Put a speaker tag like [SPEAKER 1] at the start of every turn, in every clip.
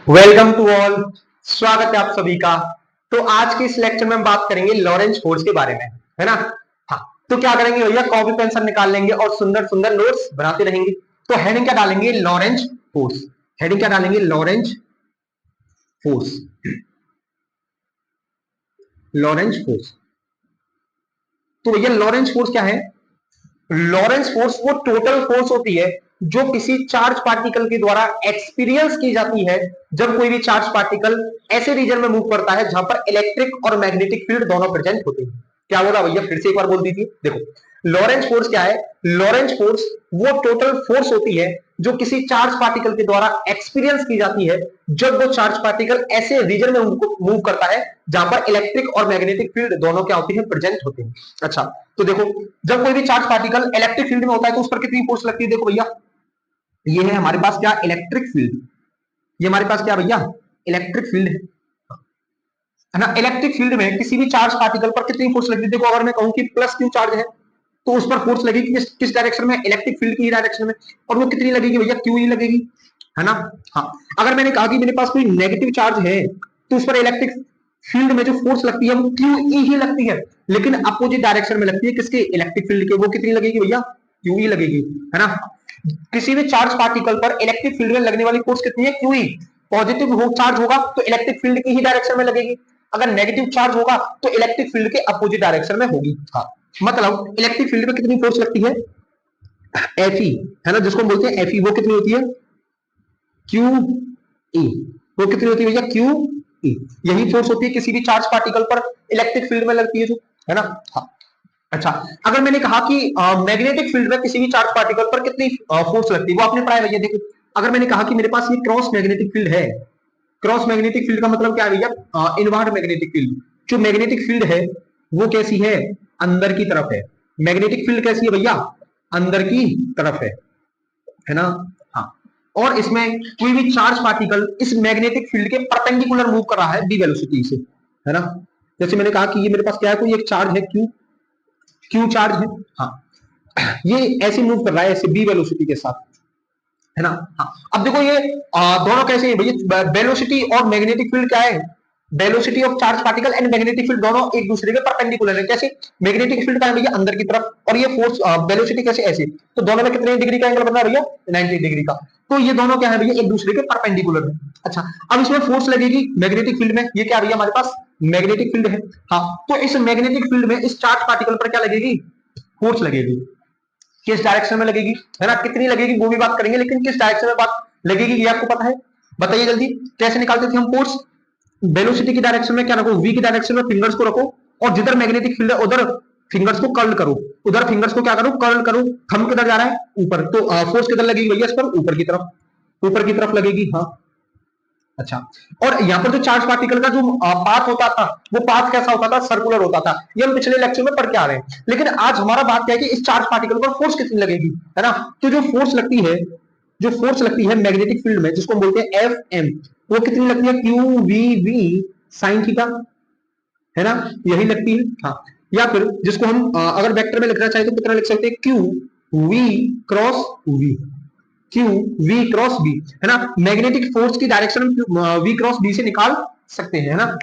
[SPEAKER 1] Welcome to all. स्वागत है आप सभी का। तो आज के इस लेक्चर में हम बात करेंगे लॉरेंज फोर्स के बारे में, है ना। हाँ, तो क्या करेंगे भैया, कॉपी पेंसिल निकाल लेंगे और सुंदर सुंदर नोट्स बनाते रहेंगे। तो हेडिंग क्या डालेंगे, लॉरेंज फोर्स। हेडिंग क्या डालेंगे, लॉरेंज फोर्स। Lorentz force. तो भैया लॉरेंज फोर्स क्या है, लॉरेंस फोर्स वो टोटल फोर्स होती है जो किसी चार्ज पार्टिकल के द्वारा एक्सपीरियंस की जाती है जब कोई भी चार्ज पार्टिकल ऐसे रीजन में मूव करता है जहां पर इलेक्ट्रिक और मैग्नेटिक फील्ड दोनों प्रेजेंट होते हैं। क्या बोला भैया, फिर से एक बार बोल दीजिए। देखो, लॉरेंस फोर्स क्या है, लॉरेंस फोर्स वो टोटल फोर्स होती है जो किसी चार्ज पार्टिकल के द्वारा एक्सपीरियंस की जाती है जब वो चार्ज पार्टिकल ऐसे रीजन में मूव करता है जहां पर इलेक्ट्रिक और मैग्नेटिक फील्ड दोनों क्या होती है, प्रेजेंट होते हैं। अच्छा, तो देखो, जब कोई भी चार्ज पार्टिकल इलेक्ट्रिक फील्ड में होता है तो उस पर कितनी फोर्स लगती है। देखो भैया, ये है हमारे पास क्या, इलेक्ट्रिक फील्ड। ये हमारे पास क्या भैया, इलेक्ट्रिक फील्ड है ना। इलेक्ट्रिक फील्ड में किसी भी चार्ज पार्टिकल पर कितनी फोर्स लगती है। देखो, अगर मैं कहूं कि प्लस क्यू चार्ज है तो उस पर फोर्स लगेगी किस डायरेक्शन में, इलेक्ट्रिक फील्ड की ही डायरेक्शन में। और वो कितनी लगेगी भैया, क्यू ही लगेगी, है ना। हाँ, अगर मैंने कहा कि मेरे पास कोई नेगेटिव चार्ज है तो उस पर इलेक्ट्रिक फील्ड में जो फोर्स लगती है वो क्यू ई ही लगती है, लेकिन अपोजिट डायरेक्शन में लगती है किसके, इलेक्ट्रिक फील्ड के। वो कितनी लगेगी भैया, क्यू ई लगेगी, है ना। किसी भी चार्ज पार्टिकल पर इलेक्ट्रिक फील्ड में लगने वाली फोर्स कितनी है, क्यू ई। पॉजिटिव चार्ज होगा तो इलेक्ट्रिक फील्ड की ही डायरेक्शन में लगेगी, अगर नेगेटिव चार्ज होगा तो इलेक्ट्रिक फील्ड के अपोजिट डायरेक्शन में होगी। हाँ, मतलब इलेक्ट्रिक फील्ड में कितनी फोर्स लगती है, एफ ई, है ना, जिसको हम बोलते हैं एफ ई। वो कितनी होती है, क्यू ई। वो कितनी होती है भैया, क्यू ई। यही फोर्स होती है किसी भी चार्ज पार्टिकल पर इलेक्ट्रिक फील्ड में लगती है जो, है ना। हाँ, अच्छा, अगर मैंने कहा कि मैग्नेटिक फील्ड में किसी भी चार्ज पार्टिकल पर कितनी फोर्स लगती है, वो आपने पढ़ा है भैया। देखो, अगर मैंने कहा कि मेरे पास ये क्रॉस मैग्नेटिक फील्ड है, क्रॉस मैग्नेटिक फील्ड का मतलब क्या है भैया, इनवर्ट मैग्नेटिक फील्ड। जो मैग्नेटिक फील्ड है वो कैसी है, अंदर की तरफ है। मैग्नेटिक फील्ड कैसी है भैया, अंदर की तरफ है ना। हाँ, और इसमें कोई भी चार्ज पार्टिकल इस मैग्नेटिक फील्ड के परपेंडिकुलर मूव कर रहा है डी वेलोसिटी से, है ना। जैसे मैंने कहा कि ये मेरे पास क्या है, कोई एक चार्ज है क्यू, क्यू चार्ज है। हाँ, ये ऐसे मूव कर रहा है ऐसे बी वेलोसिटी के साथ, है ना। हाँ, अब देखो ये दोनों कैसे हैं भैया, वेलोसिटी और मैग्नेटिक फील्ड क्या है, velocity of charge particle and magnetic field दोनों एक दूसरे के परपेंडिकुलर है। कैसे, मैग्नेटिक फील्ड का है भैया अंदर की तरफ और ये फोर्स वेलोसिटी कैसे, ऐसे। तो दोनों में कितने डिग्री का एंगल बन रहा है भैया, 90 डिग्री का। तो ये दोनों क्या है भैया, एक दूसरे के परपेंडिकुलर है। अच्छा, अब इसमें फोर्स लगेगी मैग्नेटिक फील्ड में, ये क्या भैया हमारे पास मैग्नेटिक फील्ड है। हाँ, तो इस मैग्नेटिक फील्ड में इस चार्ज पार्टिकल पर क्या लगेगी, फोर्स लगेगी। किस डायरेक्शन में लगेगी, है ना, कितनी लगेगी वो भी बात करेंगे, लेकिन किस डायरेक्शन में बात लगेगी ये आपको पता है। बताइए जल्दी, कैसे निकालते थे हम फोर्स। वेलोसिटी की डायरेक्शन में क्या रखो, वी की डायरेक्शन में फिंगर्स को रखो, और जिधर मैग्नेटिक फील्ड है उधर फिंगर्स को कर्ल करो, उधर फिंगर्स को क्या करो, कर्ल करो। थंब किधर जा रहा है, ऊपर। तो फोर्स किधर लगेगी भैया इस पर, ऊपर की तरफ, ऊपर की तरफ लगेगी। हाँ, अच्छा, और यहाँ पर जो चार्ज पार्टिकल का जो पाथ होता था वो पाथ कैसा होता था, सर्कुलर होता था। ये हम पिछले लेक्चर में पढ़ के आ रहे हैं, लेकिन आज हमारा बात क्या है कि इस चार्ज पार्टिकल पर फोर्स कितनी लगेगी, है ना। तो जो फोर्स लगती है, जो फोर्स लगती है मैग्नेटिक फील्ड में, जिसको हम बोलते हैं एफ एम, वो कितनी लगती है, q v v sine theta, है ना, यही लगती है। हाँ, या फिर जिसको हम अगर वेक्टर में लिखना चाहे तो कितना लिख सकते हैं, q v cross v, q v cross B, है ना। मैग्नेटिक फोर्स की डायरेक्शन वी क्रॉस बी से निकाल सकते हैं, है ना।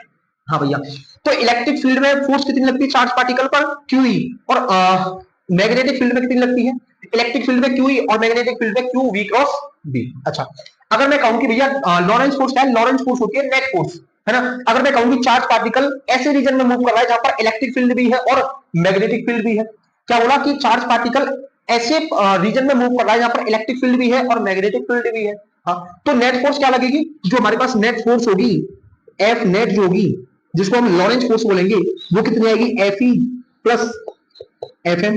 [SPEAKER 1] हाँ भैया, तो इलेक्ट्रिक फील्ड में फोर्स कितनी लगती है चार्ज पार्टिकल पर, क्यू ई। और मैग्नेटिक फील्ड में कितनी लगती है, इलेक्ट्रिक फील्ड में क्यू ई और मैग्नेटिक फील्ड में क्यू वी क्रॉस बी। अच्छा, अगर मैं कहूं कि भैया लॉरेंस फोर्स क्या है, लॉरेंस फोर्स होती है नेट फोर्स, है ना। अगर मैं कहूं कि चार्ज पार्टिकल ऐसे रीजन में मूव कर रहा है जहां पर इलेक्ट्रिक फील्ड भी है और मैग्नेटिक फील्ड भी है। क्या बोला कि चार्ज पार्टिकल ऐसे रीजन में मूव कर रहा है जहां पर इलेक्ट्रिक फील्ड भी है और मैग्नेटिक फील्ड भी है। हाँ, तो नेट फोर्स क्या लगेगी, जो हमारे पास नेट फोर्स होगी, एफ नेट जो होगी, जिसको हम लॉरेंस फोर्स बोलेंगे, वो कितनी आएगी, F E plus F M,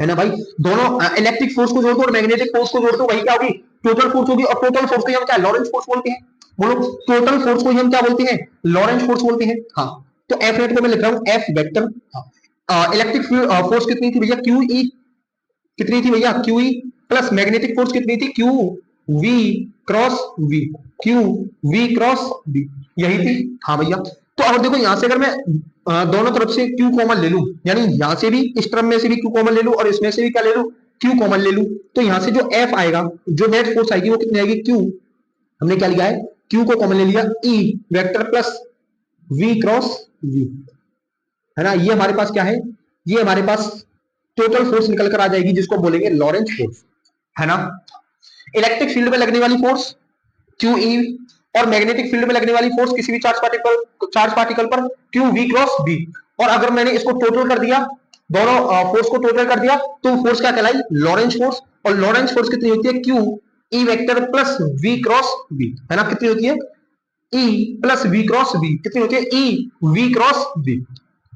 [SPEAKER 1] है ना भाई। दोनों इलेक्ट्रिक फोर्स को जोड़ दो और मैग्नेटिक फोर्स को जोड़ दो, वही क्या होगी, टोटल फोर्स होगी। और टोटल फोर्स को हम क्या लॉरेंस फोर्स बोलते हैं, बोलो, टोटल फोर्स को हम क्या बोलते हैं, लॉरेंस फोर्स बोलते हैं। हाँ, तो एफ नेट को मैं लिख रहा हूं एफ वेक्टर। इलेक्ट्रिक फोर्स कितनी थी भैया, क्यू ई, कितनी थी भैया, q E, plus magnetic force कितनी थी, q v cross v, q v cross v, यही थी। हाँ भैया, तो अब देखो यहां से अगर मैं दोनों तरफ से क्यू कॉमन ले लूं, यानी यहां से भी इस टर्म में से भी क्यू कॉमन ले लूं और इसमें से भी क्या ले लूं, क्यू कॉमन ले लूं, तो यहां से जो एफ आएगा, जो नेट फोर्स आएगी वो कितनी आएगी, क्यू हमने क्या लिया है, Q को कॉमन ले लिया, E vector plus V cross V, है ना। ये हमारे पास क्या है, ये हमारे पास टोटल फोर्स निकल कर आ जाएगी, जिसको बोलेंगे लॉरेंज फोर्स, है ना। इलेक्ट्रिक फील्ड में लगने वाली फोर्स QE और मैग्नेटिक फील्ड में लगने वाली फोर्स किसी भी चार्ज पार्टिकल पर QV क्रॉस B। और अगर मैंने इसको टोटल कर दिया, दोनों फोर्स को टोटल कर दिया, तो फोर्स क्या कहलाई, लॉरेंज फोर्स। और लॉरेंज फोर्स कितनी होती है, Q E vector plus V cross B, है ना। कितनी होती है, E plus V cross B, कितनी होती है, E V क्रॉस B।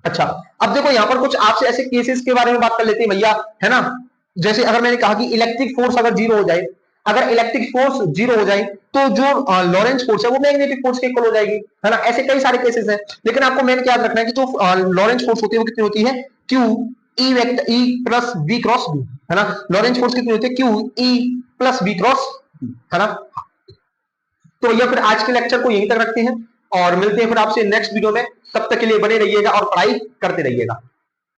[SPEAKER 1] अच्छा, अब देखो यहां पर कुछ आपसे ऐसे केसेस के बारे में बात कर लेते हैं भैया, है ना। जैसे अगर मैंने कहा कि इलेक्ट्रिक फोर्स अगर जीरो हो जाए, अगर इलेक्ट्रिक फोर्स जीरो हो जाए तो जो लॉरेंज फोर्स है वो मैग्नेटिक फोर्स के इक्वल हो जाएगी, है ना। ऐसे कई सारे केसेस हैं, लेकिन आपको मेन क्या याद रखना है कि जो लॉरेंज फोर्स होती है वो कितनी होती है, q E vector E plus B cross B, है ना। लॉरेंज फोर्स कितनी होती है, q E plus B cross B, है ना। तो भैया फिर आज के लेक्चर को यहीं तक रखते हैं और मिलते हैं फिर आपसे नेक्स्ट वीडियो में। तब तक के लिए बने रहिएगा और पढ़ाई करते रहिएगा।